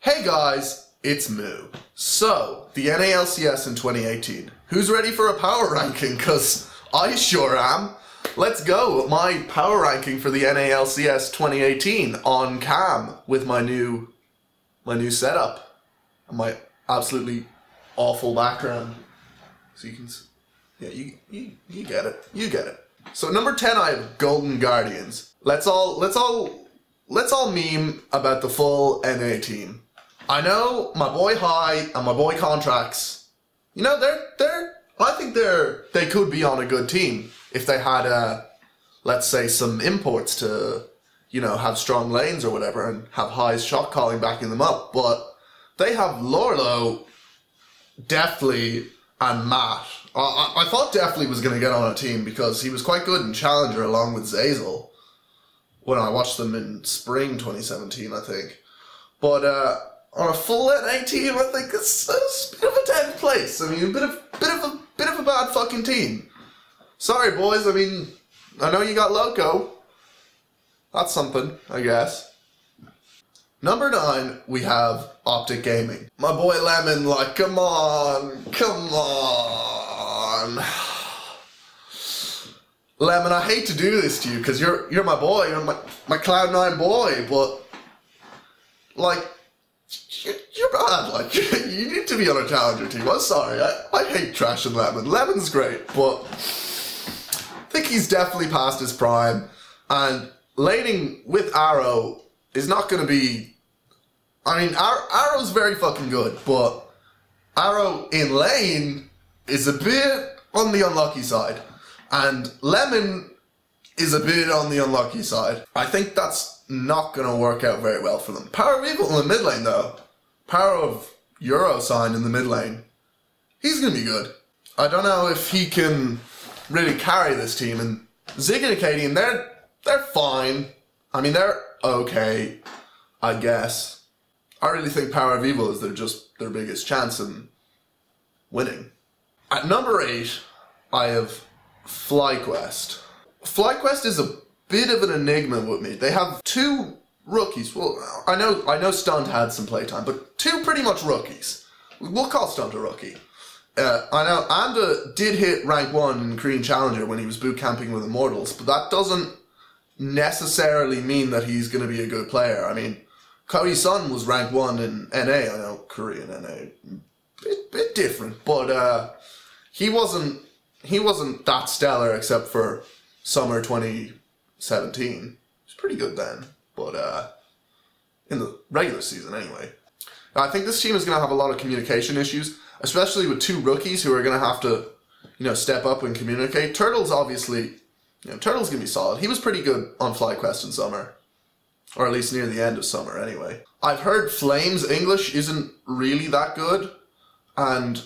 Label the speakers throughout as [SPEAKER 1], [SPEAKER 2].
[SPEAKER 1] Hey guys, it's Moo. So, the LCS in 2018. Who's ready for a power ranking? Cause I sure am. Let's go. My power ranking for the LCS 2018 on cam with my new setup and my absolutely awful background. So you can, yeah, you get it. You get it. So number 10, I have Golden Guardians. Let's all meme about the full NA team. I know my boy High and my boy Contracts. You know, I think they could be on a good team if they had let's say some imports to, you know, have strong lanes or whatever and have High's shot calling backing them up. But they have Lorlo, Deathly, and Matt. I thought Deathly was going to get on a team because he was quite good in Challenger along with Zazel when I watched them in spring 2017, I think. But on a full NA team, I think it's a bit of a 10th place. I mean, a bit of a bad fucking team. Sorry, boys. I mean, I know you got Loco. That's something, I guess. Number 9, we have Optic Gaming. My boy Lemon, like, come on. Lemon, I hate to do this to you because you're my boy, you're my Cloud9 boy, but like you're bad. Like you need to be on a challenger team. I'm sorry, I hate trashing Lemon. Lemon's great, but I think he's definitely past his prime. And laning with Arrow is not going to be. I mean, Arrow's very fucking good, but Arrow in lane is a bit on the unlucky side. And Lemon is a bit on the unlucky side. I think that's not going to work out very well for them. Power of Evil in the mid lane, though. Power of Euro sign in the mid lane. He's going to be good. I don't know if he can really carry this team. And Zig and Acadian, they're fine. I mean, they're okay, I guess. I really think Power of Evil is their biggest chance in winning. At number 8, I have FlyQuest. FlyQuest is a bit of an enigma with me. They have 2 rookies. Well, I know Stunt had some playtime, but 2 pretty much rookies. We'll call Stunt a rookie. I know Anda did hit rank 1 in Korean Challenger when he was boot camping with Immortals, but that doesn't necessarily mean that he's going to be a good player. I mean, Cody's son was rank 1 in NA. I know Korean NA, bit different, but he wasn't that stellar except for summer 2017. He was pretty good then, but in the regular season anyway. I think this team is going to have a lot of communication issues, especially with 2 rookies who are going to have to, you know, step up and communicate. Turtle's obviously, you know, Turtle's going to be solid. He was pretty good on FlyQuest in summer, or at least near the end of summer anyway. I've heard Flame's English isn't really that good, and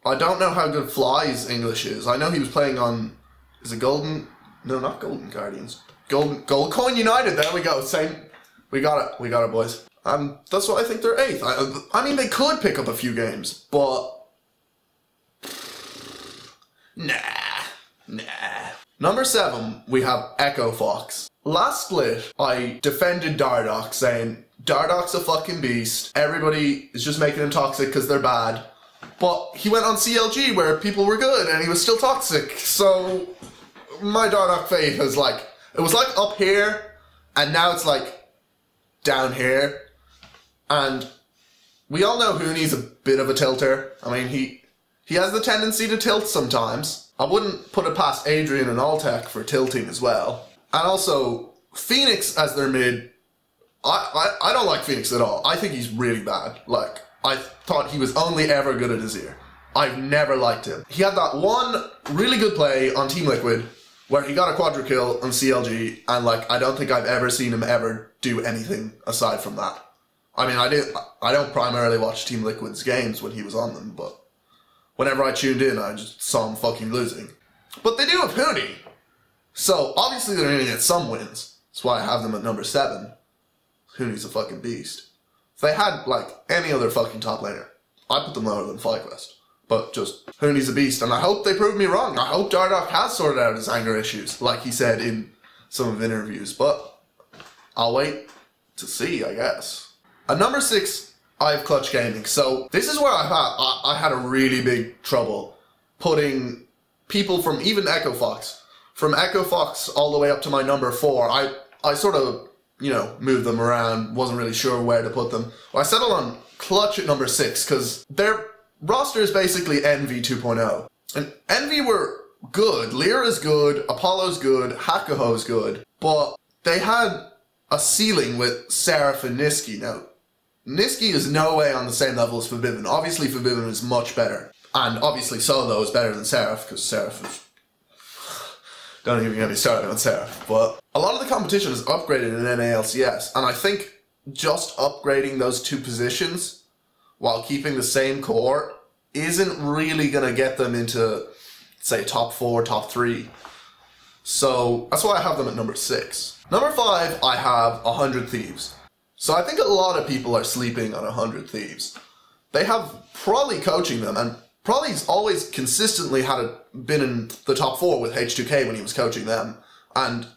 [SPEAKER 1] I don't know how good Fly's English is. I know he was playing on, is it Golden? No, not Golden Guardians. Gold Coin United. There we go. Same. We got it, boys. That's why I think they're 8th. I mean, they could pick up a few games, but nah. Number 7, we have Echo Fox. Last split, I defended Dardoch, saying Dardoch's a fucking beast. Everybody is just making him toxic because they're bad. But he went on CLG where people were good and he was still toxic. So my Dardoch fate is like, it was like up here and now it's like down here. And we all know Hooney's a bit of a tilter. I mean, he has the tendency to tilt sometimes. I wouldn't put it past Adrian and Altec for tilting as well. And also, Phoenix as their mid, I don't like Phoenix at all. I think he's really bad. Like, I thought he was only ever good at his ear. I've never liked him. He had that one really good play on Team Liquid where he got a quadra kill on CLG, and like, I don't think I've ever seen him ever do anything aside from that. I mean, I don't primarily watch Team Liquid's games when he was on them, but whenever I tuned in, I just saw him fucking losing. But they do have Hooney, so obviously they're going to get some wins. That's why I have them at number 7. Hooney's a fucking beast. If they had, like, any other fucking top laner, I'd put them lower than FlyQuest. But just, Hooney's a beast, and I hope they prove me wrong. I hope Dardoch has sorted out his anger issues, like he said in some of the interviews, but I'll wait to see, I guess. At number 6, I have Clutch Gaming. So this is where I had a really big trouble putting people from even Echo Fox. From Echo Fox all the way up to my number 4, I sort of, you know, moved them around, wasn't really sure where to put them. Well, I settled on Clutch at number 6, because their roster is basically Envy 2.0. And Envy were good, Lyra's good, Apollo's good, Hakuho's good, but they had a ceiling with Seraph and Niski. Now, Niski is no way on the same level as Forbidden. Obviously, Forbidden is much better. And obviously, Solo is better than Seraph, because Seraph is... Don't even get me started on Seraph. But a lot of the competition is upgraded in NALCS, and I think just upgrading those 2 positions while keeping the same core isn't really going to get them into, say, top 4, top 3. So that's why I have them at number 6. Number 5, I have 100 Thieves. So I think a lot of people are sleeping on 100 Thieves. They have Prolly coaching them, and Prolly's always consistently been in the top 4 with H2K when he was coaching them. And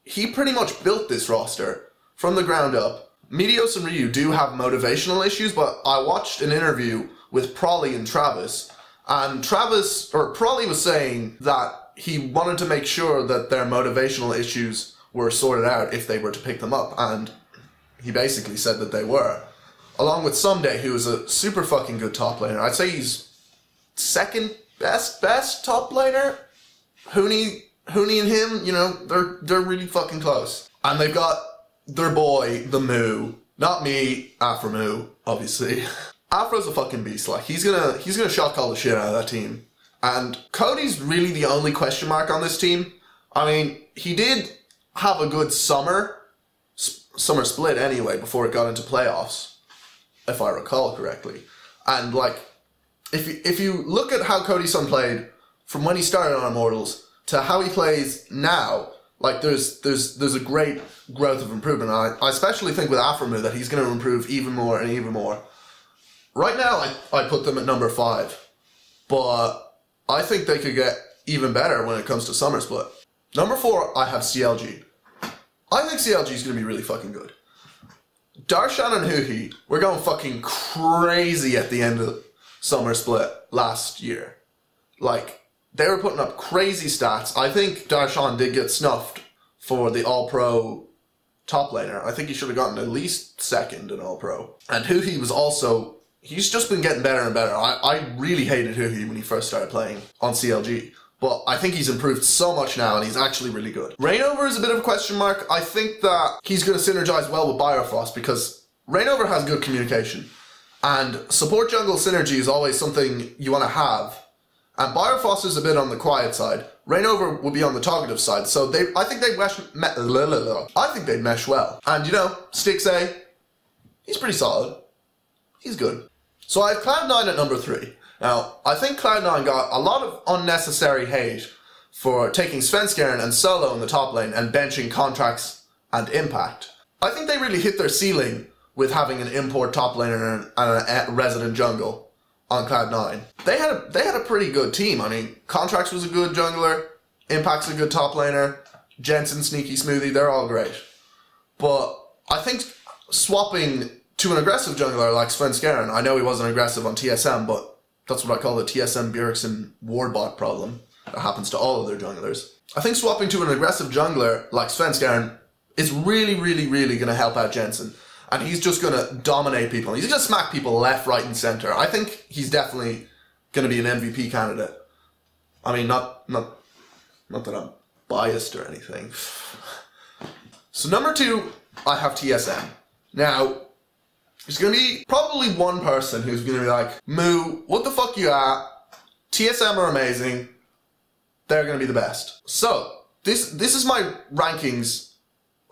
[SPEAKER 1] he pretty much built this roster from the ground up. Meteos and Ryu do have motivational issues, but I watched an interview with Prolly and Travis, and Prolly was saying that he wanted to make sure that their motivational issues were sorted out if they were to pick them up, and he basically said that they were. Along with Someday, who is a super fucking good top laner. I'd say he's second best top laner. Huni and him, you know, they're really fucking close. And they've got their boy, the Moo. Not me, Afro obviously. Afro's a fucking beast. Like, he's gonna shot call the shit out of that team. And Cody's really the only question mark on this team. I mean, he did have a good summer split anyway before it got into playoffs, if I recall correctly. And like, if you look at how Cody Sun played from when he started on Immortals to how he plays now, like there's a great growth of improvement. I especially think with Afromu that he's going to improve even more and even more. Right now, I put them at number 5, but I think they could get even better when it comes to Summer Split. Number 4, I have CLG. I think CLG is going to be really fucking good. Darshan and Huhi were going fucking crazy at the end of Summer Split last year. Like, they were putting up crazy stats. I think Darshan did get snuffed for the All-Pro top laner. I think he should have gotten at least 2nd in All-Pro. And Huhi was also... He's just been getting better and better. I really hated Huhi when he first started playing on CLG. But I think he's improved so much now, and he's actually really good. Rainover is a bit of a question mark. I think that he's going to synergize well with Bifrost, because Rainover has good communication. And support jungle synergy is always something you want to have. And Bifrost is a bit on the quiet side. Rainover will be on the talkative side. So I think they'd mesh well. And you know, Styx A, he's pretty solid. He's good. So I have Cloud9 at number 3. Now, I think Cloud9 got a lot of unnecessary hate for taking Svenskeren and Solo in the top lane and benching Contracts and Impact. I think they really hit their ceiling with having an import top laner and a resident jungle on Cloud9. They had a pretty good team. I mean, Contracts was a good jungler, Impact's a good top laner, Jensen, Sneaky, Smoothie, they're all great. But I think swapping to an aggressive jungler like Svenskeren, I know he wasn't aggressive on TSM, but that's what I call the TSM Bjergsen wardbot problem that happens to all of their junglers. I think swapping to an aggressive jungler like Svenskeren is really, really, really going to help out Jensen. And he's just going to dominate people. He's going to smack people left, right, and center. I think he's definitely going to be an MVP candidate. I mean, not that I'm biased or anything. So number 2, I have TSM. Now, there's going to be probably one person who's going to be like, Moo, what the fuck you at? TSM are amazing. They're going to be the best. So, this is my rankings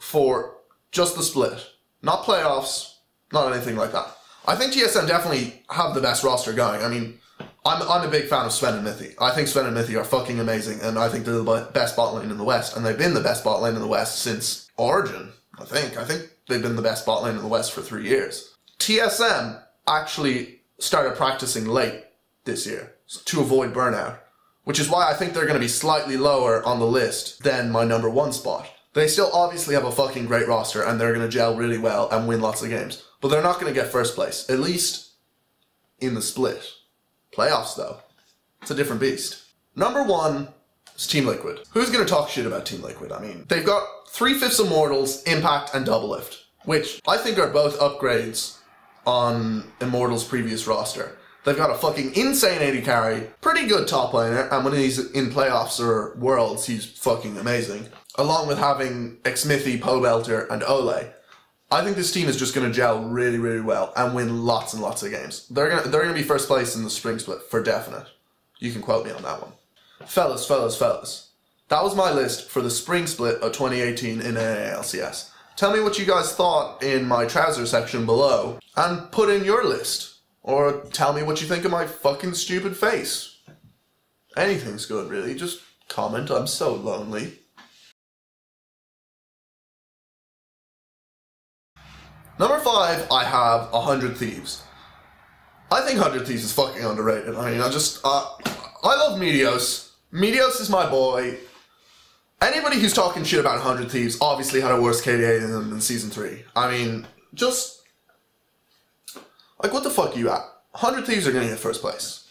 [SPEAKER 1] for just the split. Not playoffs, not anything like that. I think TSM definitely have the best roster going. I mean, I'm a big fan of Sven and Mithy. I think Sven and Mithy are fucking amazing, and I think they're the best bot lane in the West, and they've been the best bot lane in the West since Origin, I think. I think they've been the best bot lane in the West for 3 years. TSM actually started practicing late this year to avoid burnout, which is why I think they're going to be slightly lower on the list than my number 1 spot. They still obviously have a fucking great roster, and they're going to gel really well and win lots of games. but they're not going to get first place, at least in the split. Playoffs, though, it's a different beast. Number 1 is Team Liquid. Who's going to talk shit about Team Liquid? I mean, they've got 3/5 Immortals, Impact, and Double Lift, which I think are both upgrades on Immortals' previous roster. They've got a fucking insane AD carry, pretty good top laner, and when he's in playoffs or worlds, he's fucking amazing. Along with having Xmithy, Pobelter, and Ole. I think this team is just going to gel really, really well and win lots and lots of games. They're gonna be first place in the spring split, for definite. You can quote me on that one. Fellas. That was my list for the spring split of 2018 in LCS. Tell me what you guys thought in my trouser section below, and put in your list. Or tell me what you think of my fucking stupid face. Anything's good, really. Just comment. I'm so lonely. Number 5, I have 100 Thieves. I think 100 Thieves is fucking underrated. I mean, I love Meteos. Meteos is my boy. Anybody who's talking shit about 100 Thieves obviously had a worse KDA than them in Season 3. I mean, just... like, what the fuck are you at? 100 Thieves are gonna get first place.